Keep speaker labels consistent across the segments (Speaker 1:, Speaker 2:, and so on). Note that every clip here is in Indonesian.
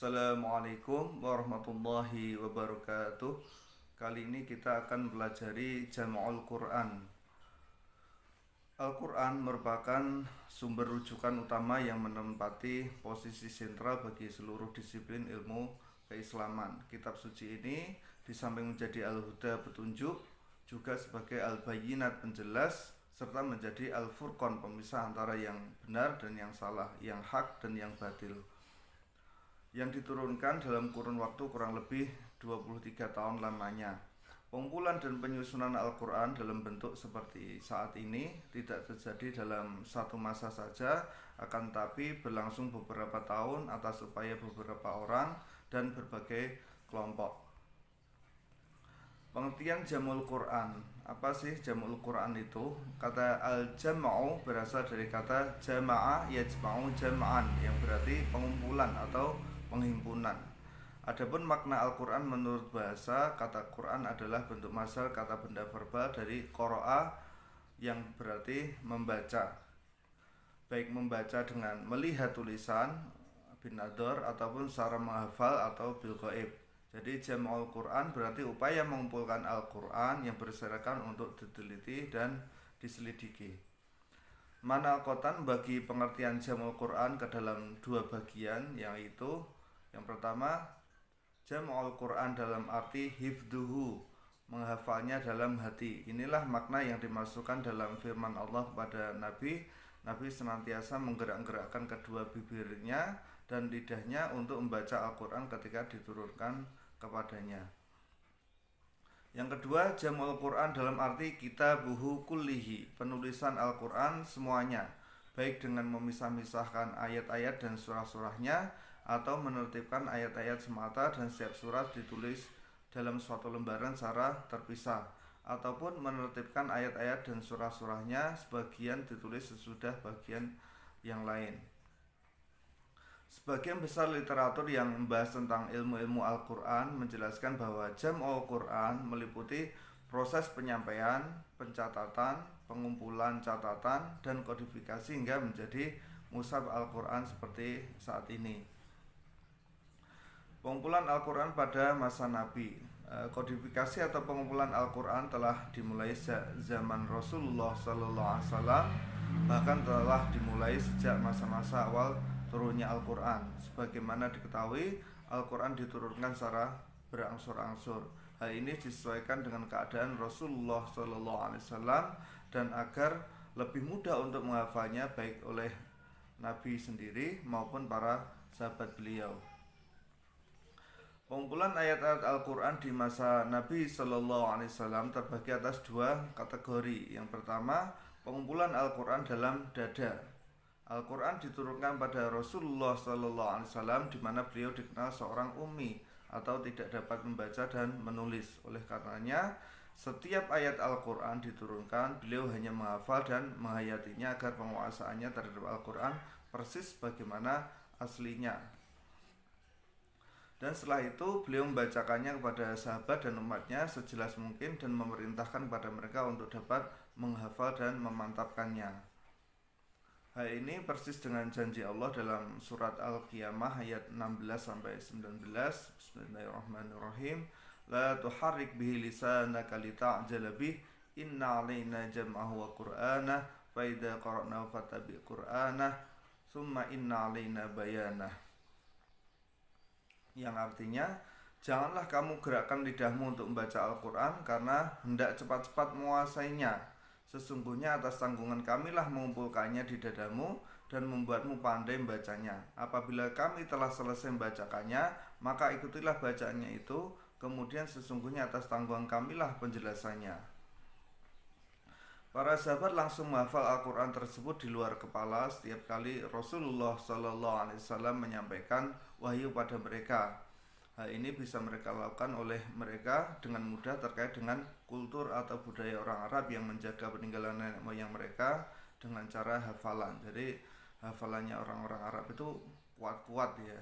Speaker 1: Assalamualaikum warahmatullahi wabarakatuh. Kali ini kita akan mempelajari Jam'ul Quran. Al-Quran merupakan sumber rujukan utama yang menempati posisi sentral bagi seluruh disiplin ilmu keislaman. Kitab suci ini di samping menjadi al-huda petunjuk, juga sebagai al-bayyinat penjelas, serta menjadi al-furqan pemisah antara yang benar dan yang salah, yang hak dan yang batil, yang diturunkan dalam kurun waktu kurang lebih 23 tahun lamanya. Pengumpulan dan penyusunan Al-Quran dalam bentuk seperti saat ini tidak terjadi dalam satu masa saja, akan tetapi berlangsung beberapa tahun atas upaya beberapa orang dan berbagai kelompok. Pengertian Jam'ul Quran. Apa sih Jam'ul Quran itu? Kata al-jam'u berasal dari kata jama'a yajma'u jam'an, yang berarti pengumpulan atau penghimpunan. Adapun makna Al-Quran menurut bahasa, kata Quran adalah bentuk masdar kata benda verbal dari qara'a, yang berarti membaca, baik membaca dengan melihat tulisan bin nador ataupun secara menghafal atau bil ghaib. Jadi Jam'ul Quran berarti upaya mengumpulkan Al-Quran yang berserakan untuk diteliti dan diselidiki. Manaqatan bagi pengertian Jam'ul Quran ke dalam dua bagian, yaitu yang pertama, Jam'ul Quran dalam arti hifduhu, menghafalnya dalam hati. Inilah makna yang dimasukkan dalam firman Allah kepada Nabi. Nabi senantiasa menggerak-gerakkan kedua bibirnya dan lidahnya untuk membaca Al-Quran ketika diturunkan kepadanya. Yang kedua, Jam'ul Quran dalam arti kitabuhu kullihi, penulisan Al-Quran semuanya, baik dengan memisah-misahkan ayat-ayat dan surah-surahnya, atau menertibkan ayat-ayat semata dan setiap surat ditulis dalam suatu lembaran secara terpisah, ataupun menertibkan ayat-ayat dan surah-surahnya sebagian ditulis sesudah bagian yang lain. Sebagian besar literatur yang membahas tentang ilmu-ilmu Al-Quran menjelaskan bahwa Jam'ul Quran meliputi proses penyampaian, pencatatan, pengumpulan catatan, dan kodifikasi hingga menjadi mushaf Al-Quran seperti saat ini. Pengumpulan Al-Quran pada masa Nabi. Kodifikasi atau pengumpulan Al-Quran telah dimulai zaman Rasulullah SAW, bahkan telah dimulai sejak masa-masa awal turunnya Al-Quran. Sebagaimana diketahui, Al-Quran diturunkan secara berangsur-angsur. Hal ini disesuaikan dengan keadaan Rasulullah SAW dan agar lebih mudah untuk menghafalnya baik oleh Nabi sendiri maupun para sahabat beliau. Pengumpulan ayat-ayat Al-Quran di masa Nabi SAW terbagi atas dua kategori. Yang pertama, pengumpulan Al-Quran dalam dada. Al-Quran diturunkan pada Rasulullah SAW, di mana beliau dikenal seorang ummi atau tidak dapat membaca dan menulis. Oleh karenanya, setiap ayat Al-Quran diturunkan, beliau hanya menghafal dan menghayatinya agar penguasaannya terhadap Al-Quran persis bagaimana aslinya. Dan setelah itu beliau membacakannya kepada sahabat dan umatnya sejelas mungkin dan memerintahkan kepada mereka untuk dapat menghafal dan memantapkannya. Hal ini persis dengan janji Allah dalam surat Al-Qiyamah ayat 16-19. Bismillahirrahmanirrahim. La tuharrik bihi lisanaka lita'jala bih, inna 'alaina jam'ahu wa qur'anah, fa idza qara'nahu fattabi' qur'anah, summa inna 'alaina bayanah. Yang artinya, janganlah kamu gerakkan lidahmu untuk membaca Al-Quran karena hendak cepat-cepat menguasainya. Sesungguhnya atas tanggungan kamilah mengumpulkannya di dadamu dan membuatmu pandai membacanya. Apabila kami telah selesai membacakannya, maka ikutilah bacaannya itu. Kemudian sesungguhnya atas tanggungan kamilah penjelasannya. Para sahabat langsung menghafal Al-Quran tersebut di luar kepala setiap kali Rasulullah SAW menyampaikan wahyu pada mereka. Hal ini bisa mereka lakukan oleh mereka dengan mudah terkait dengan kultur atau budaya orang Arab yang menjaga peninggalan nenek moyang mereka dengan cara hafalan. Jadi hafalannya orang-orang Arab itu kuat-kuat ya.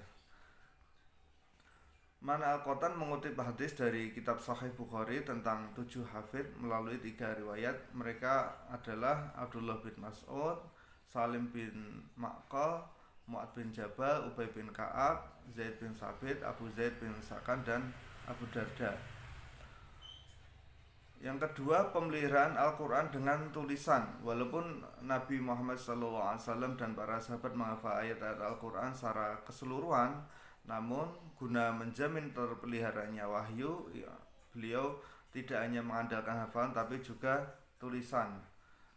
Speaker 1: Mana Al-Qatan mengutip hadis dari kitab Sahih Bukhari tentang 7 hafid melalui 3 riwayat. Mereka adalah Abdullah bin Mas'ud, Salim bin Ma'qal, Mu'ad bin Jabal, Ubay bin Ka'ab, Zaid bin Sabit, Abu Zaid bin Sakan, dan Abu Darda. Yang kedua, pemeliharaan Al-Quran dengan tulisan. Walaupun Nabi Muhammad SAW dan para sahabat menghafal ayat-ayat Al-Quran secara keseluruhan, namun guna menjamin terpeliharanya wahyu, beliau tidak hanya mengandalkan hafalan tapi juga tulisan.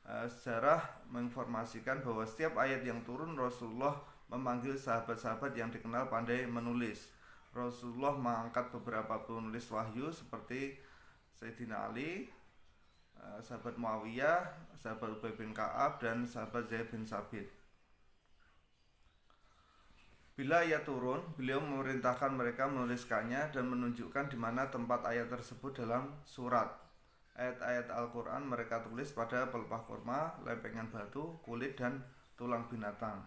Speaker 1: Sejarah menginformasikan bahwa setiap ayat yang turun, Rasulullah memanggil sahabat-sahabat yang dikenal pandai menulis. Rasulullah mengangkat beberapa penulis wahyu seperti Sayyidina Ali, sahabat Muawiyah, sahabat Ubay bin Ka'ab, dan sahabat Zaid bin Sabit. Bila ayat turun, beliau memerintahkan mereka menuliskannya dan menunjukkan di mana tempat ayat tersebut dalam surat. Ayat-ayat Al-Quran mereka tulis pada pelepah kurma, lempengan batu, kulit, dan tulang binatang.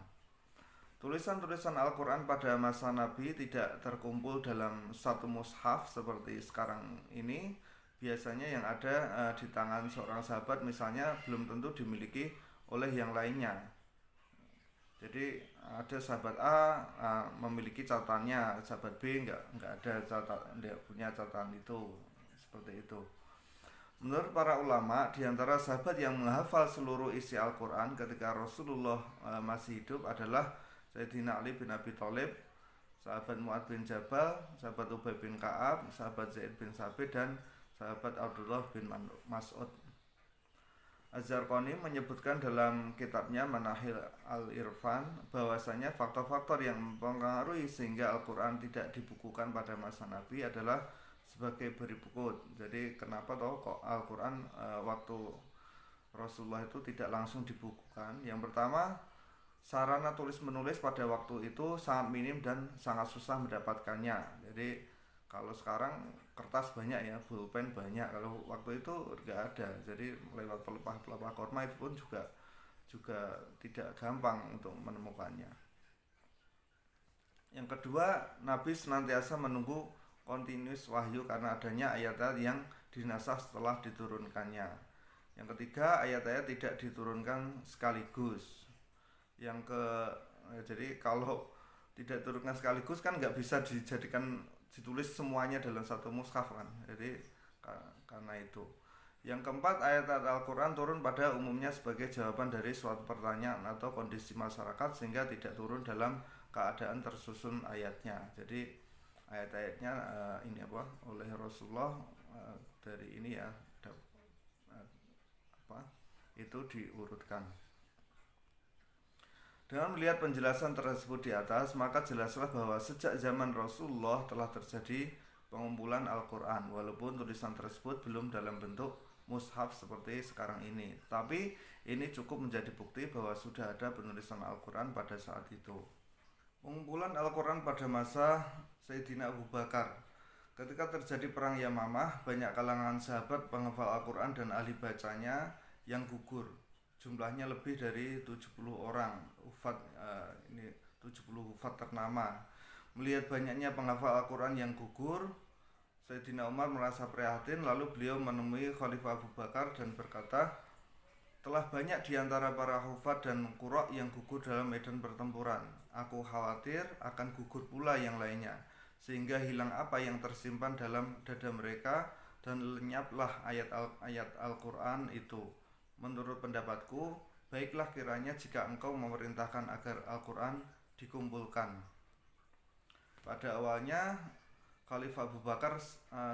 Speaker 1: Tulisan-tulisan Al-Quran pada masa Nabi tidak terkumpul dalam satu mushaf seperti sekarang ini. Biasanya yang ada di tangan seorang sahabat misalnya belum tentu dimiliki oleh yang lainnya. Jadi ada sahabat A memiliki catatannya, sahabat B enggak ada catatan, enggak punya catatan itu, seperti itu. Menurut para ulama, di antara sahabat yang menghafal seluruh isi Al-Quran ketika Rasulullah masih hidup adalah Sayyidina Ali bin Abi Thalib, sahabat Mu'ad bin Jabal, sahabat Ubay bin Ka'ab, sahabat Zaid bin Sabit, dan sahabat Abdullah bin Mas'ud. Az-Zarqani menyebutkan dalam kitabnya Manahil al-Irfan bahwasanya faktor-faktor yang mempengaruhi sehingga Al-Quran tidak dibukukan pada masa Nabi adalah sebagai berikut. Jadi kenapa kok Al-Quran waktu Rasulullah itu tidak langsung dibukukan? Yang pertama, sarana tulis menulis pada waktu itu sangat minim dan sangat susah mendapatkannya. Jadi kalau sekarang kertas banyak ya, pulpen banyak. Kalau waktu itu enggak ada. Jadi lewat pelepah-pelepah kurma itu pun juga tidak gampang untuk menemukannya. Yang kedua, Nabi senantiasa menunggu kontinus wahyu karena adanya ayat-ayat yang dinasah setelah diturunkannya. Yang ketiga, ayat-ayat tidak diturunkan sekaligus. Jadi kalau tidak diturunkan sekaligus kan nggak bisa ditulis semuanya dalam satu mushaf kan. Jadi karena itu. Yang keempat, ayat-ayat Al-Quran turun pada umumnya sebagai jawaban dari suatu pertanyaan atau kondisi masyarakat sehingga tidak turun dalam keadaan tersusun ayatnya. Jadi ayat-ayatnya oleh Rasulullah dari ini ya itu diurutkan. Dengan melihat penjelasan tersebut di atas, maka jelaslah bahwa sejak zaman Rasulullah telah terjadi pengumpulan Al-Quran, walaupun tulisan tersebut belum dalam bentuk mushaf seperti sekarang ini. Tapi ini cukup menjadi bukti bahwa sudah ada penulisan Al-Quran pada saat itu. Pengumpulan Al-Quran pada masa Sayyidina Abu Bakar. Ketika terjadi perang Yamamah, banyak kalangan sahabat penghafal Al-Quran dan ahli bacanya yang gugur. Jumlahnya lebih dari 70 orang hufat, 70 hufat ternama. Melihat banyaknya penghafal Al-Quran yang gugur, Sayyidina Umar merasa prihatin. Lalu beliau menemui Khalifah Abu Bakar dan berkata, telah banyak di antara para hufat dan qurra yang gugur dalam medan pertempuran. Aku khawatir akan gugur pula yang lainnya, sehingga hilang apa yang tersimpan dalam dada mereka dan lenyaplah ayat-ayat Al-Quran itu. Menurut pendapatku, baiklah kiranya jika engkau memerintahkan agar Al-Quran dikumpulkan. Pada awalnya, Khalifah Abu Bakar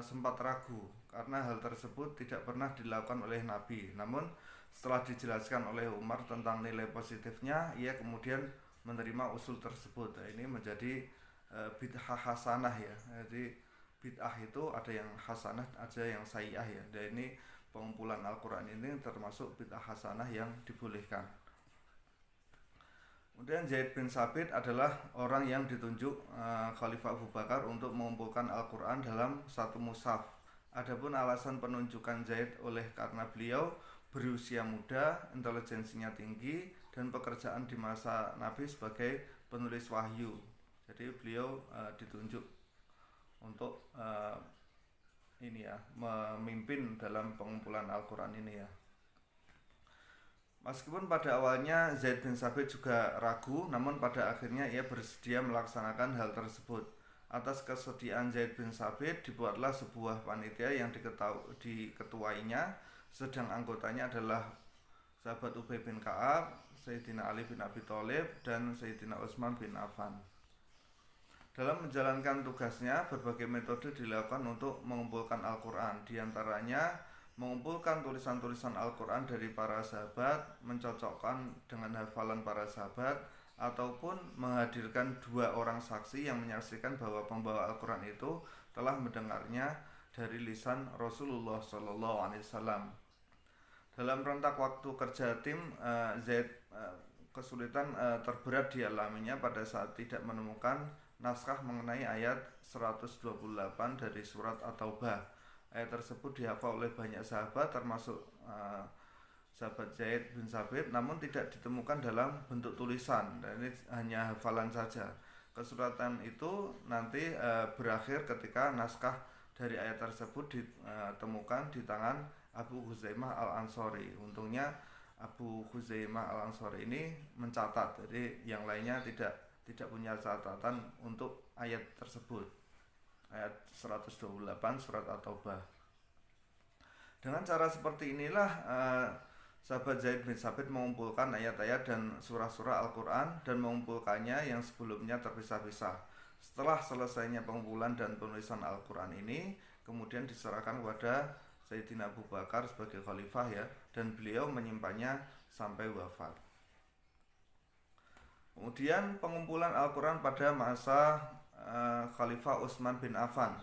Speaker 1: sempat ragu karena hal tersebut tidak pernah dilakukan oleh Nabi. Namun setelah dijelaskan oleh Umar tentang nilai positifnya, ia kemudian menerima usul tersebut. Ini menjadi bid'ah hasanah ya. Jadi bid'ah itu ada yang hasanah, ada yang sayyi'ah ya. Dan ini pengumpulan Al-Quran ini termasuk bid'ah hasanah yang dibolehkan. Kemudian Zaid bin Sabit adalah orang yang ditunjuk Khalifah Abu Bakar untuk mengumpulkan Al-Quran dalam satu mushaf. Adapun alasan penunjukan Zaid karena beliau berusia muda, intelijensinya tinggi, dan pekerjaan di masa Nabi sebagai penulis wahyu. Jadi beliau ditunjuk untuk memimpin dalam pengumpulan Al-Quran ini ya. Meskipun pada awalnya Zaid bin Sabit juga ragu, namun pada akhirnya ia bersedia melaksanakan hal tersebut. Atas kesediaan Zaid bin Sabit dibuatlah sebuah panitia yang diketuainya, sedang anggotanya adalah sahabat Ubay bin Ka'ab, Sayyidina Ali bin Abi Thalib, dan Sayyidina Utsman bin Affan. Dalam menjalankan tugasnya, berbagai metode dilakukan untuk mengumpulkan Al-Quran. Di antaranya, mengumpulkan tulisan-tulisan Al-Quran dari para sahabat, mencocokkan dengan hafalan para sahabat, ataupun menghadirkan dua orang saksi yang menyaksikan bahwa pembawa Al-Quran itu telah mendengarnya dari lisan Rasulullah SAW. Dalam rentak waktu kerja tim, Zaid kesulitan terberat dialaminya pada saat tidak menemukan naskah mengenai ayat 128 dari surat At-Taubah. Ayat tersebut dihafal oleh banyak sahabat termasuk sahabat Zaid bin Sabit, namun tidak ditemukan dalam bentuk tulisan, dan ini hanya hafalan saja. Kesulitan itu nanti berakhir ketika naskah dari ayat tersebut ditemukan di tangan Abu Khuzaimah Al-Ansari. Untungnya Abu Khuzaimah Al-Ansari ini mencatat, jadi yang lainnya tidak punya catatan untuk ayat tersebut, ayat 128 surat At-Taubah. Dengan cara seperti inilah sahabat Zaid bin Sabit mengumpulkan ayat-ayat dan surah-surah Al-Quran dan mengumpulkannya yang sebelumnya terpisah-pisah. Setelah selesainya pengumpulan dan penulisan Al-Quran ini, kemudian diserahkan kepada Sayyidina Abu Bakar sebagai khalifah ya, dan beliau menyimpannya sampai wafat. Kemudian pengumpulan Al-Quran pada masa Khalifah Utsman bin Affan.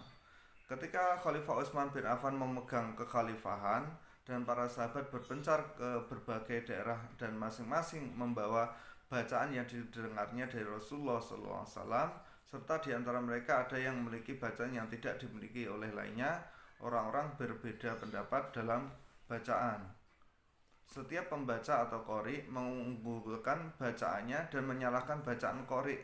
Speaker 1: Ketika Khalifah Utsman bin Affan memegang kekhalifahan dan para sahabat berpencar ke berbagai daerah dan masing-masing membawa bacaan yang didengarnya dari Rasulullah SAW, serta di antara mereka ada yang memiliki bacaan yang tidak dimiliki oleh lainnya, orang-orang berbeda pendapat dalam bacaan. Setiap pembaca atau qori mengunggulkan bacaannya dan menyalahkan bacaan qori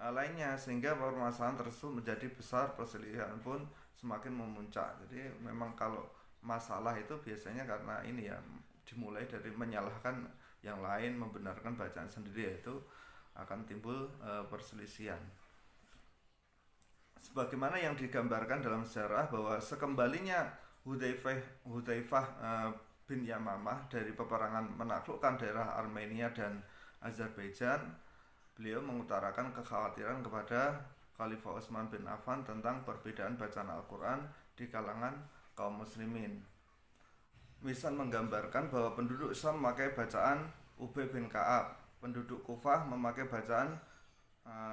Speaker 1: lainnya, sehingga permasalahan tersebut menjadi besar, perselisihan pun semakin memuncak. Jadi memang kalau masalah itu biasanya karena ini ya, dimulai dari menyalahkan yang lain, membenarkan bacaan sendiri, yaitu akan timbul perselisihan. Sebagaimana yang digambarkan dalam sejarah bahwa sekembalinya Hudzaifah bin Yamamah dari peperangan menaklukkan daerah Armenia dan Azerbaijan, beliau mengutarakan kekhawatiran kepada Khalifah Utsman bin Affan tentang perbedaan bacaan Al-Quran di kalangan kaum muslimin. Misal menggambarkan bahwa penduduk Syam memakai bacaan Ubay bin Ka'ab, penduduk Kufah memakai bacaan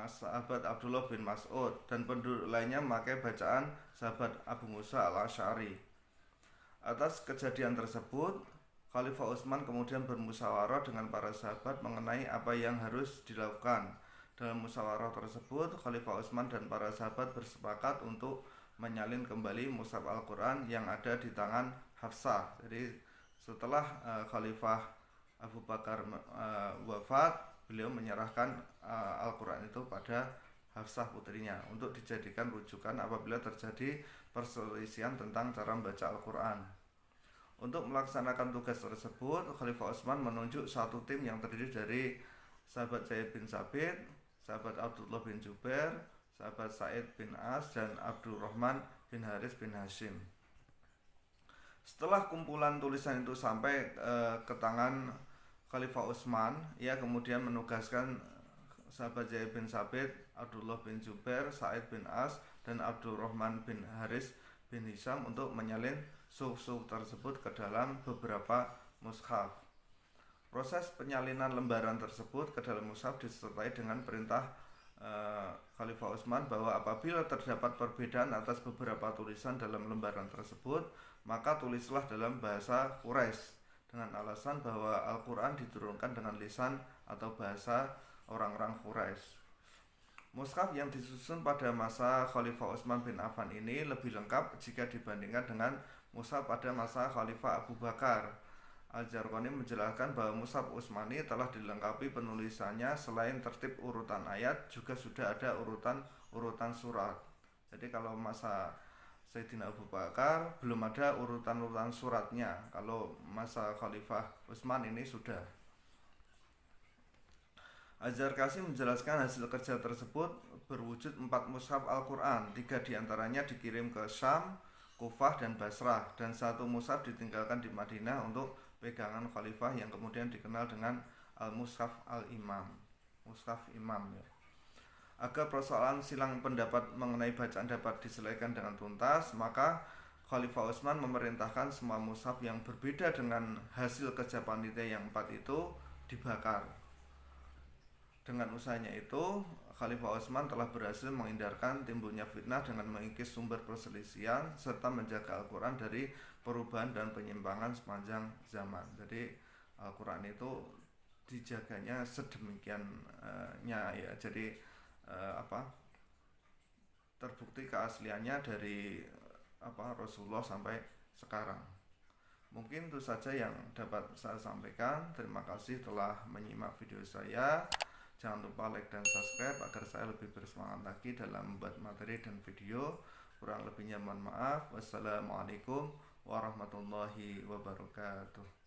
Speaker 1: sahabat Abdullah bin Mas'ud, dan penduduk lainnya memakai bacaan sahabat Abu Musa Al-Asy'ari. Atas kejadian tersebut, Khalifah Utsman kemudian bermusyawarah dengan para sahabat mengenai apa yang harus dilakukan. Dalam musyawarah tersebut, Khalifah Utsman dan para sahabat bersepakat untuk menyalin kembali mushaf Al-Quran yang ada di tangan Hafsah. Jadi setelah Khalifah Abu Bakar wafat, beliau menyerahkan Al-Quran itu pada Hafsah putrinya untuk dijadikan rujukan apabila terjadi perselisihan tentang cara membaca Al-Quran. Untuk melaksanakan tugas tersebut, Khalifah Utsman menunjuk satu tim yang terdiri dari sahabat Zaid bin Sabit, sahabat Abdullah bin Jubair, sahabat Sa'id bin As, dan Abdurrahman bin Haris bin Hashim. Setelah kumpulan tulisan itu sampai ke tangan Khalifah Utsman, ia kemudian menugaskan sahabat Zaid bin Sabit, Abdullah bin Jubair, Sa'id bin As, dan Abdurrahman bin Haris bin Hisham untuk menyalin suhuf tersebut ke dalam beberapa mushaf. Proses penyalinan lembaran tersebut ke dalam mushaf disertai dengan perintah Khalifah Utsman bahwa apabila terdapat perbedaan atas beberapa tulisan dalam lembaran tersebut, maka tulislah dalam bahasa Quraisy dengan alasan bahwa Al-Quran diturunkan dengan lisan atau bahasa orang-orang Quraisy. Mushaf yang disusun pada masa Khalifah Utsman bin Affan ini lebih lengkap jika dibandingkan dengan mushaf pada masa Khalifah Abu Bakar. Al-Jarqani menjelaskan bahwa mushaf Utsmani telah dilengkapi penulisannya, selain tertib urutan ayat juga sudah ada urutan surat. Jadi kalau masa Sayyidina Abu Bakar belum ada urutan-urutan suratnya. Kalau masa Khalifah Utsman ini sudah. Az-Zarkashi menjelaskan hasil kerja tersebut berwujud 4 mushaf Al-Quran. 3 diantaranya dikirim ke Syam, Kufah, dan Basrah, dan 1 mushaf ditinggalkan di Madinah untuk pegangan Khalifah yang kemudian dikenal dengan Al-Mushaf Al-Imam, Mushaf Imam ya. Agar persoalan silang pendapat mengenai bacaan dapat diselesaikan dengan tuntas, maka Khalifah Utsman memerintahkan semua mushaf yang berbeda dengan hasil kerja panitia yang 4 itu dibakar. Dengan usahanya itu, Khalifah Utsman telah berhasil menghindarkan timbulnya fitnah dengan mengikis sumber perselisihan serta menjaga Al-Quran dari perubahan dan penyimpangan sepanjang zaman. Jadi Al-Quran itu dijaganya sedemikiannya ya. Jadi terbukti keasliannya dari Rasulullah sampai sekarang. Mungkin itu saja yang dapat saya sampaikan. Terima kasih telah menyimak video saya. Jangan lupa like dan subscribe agar saya lebih bersemangat lagi dalam membuat materi dan video. Kurang lebihnya mohon maaf. Wassalamualaikum warahmatullahi wabarakatuh.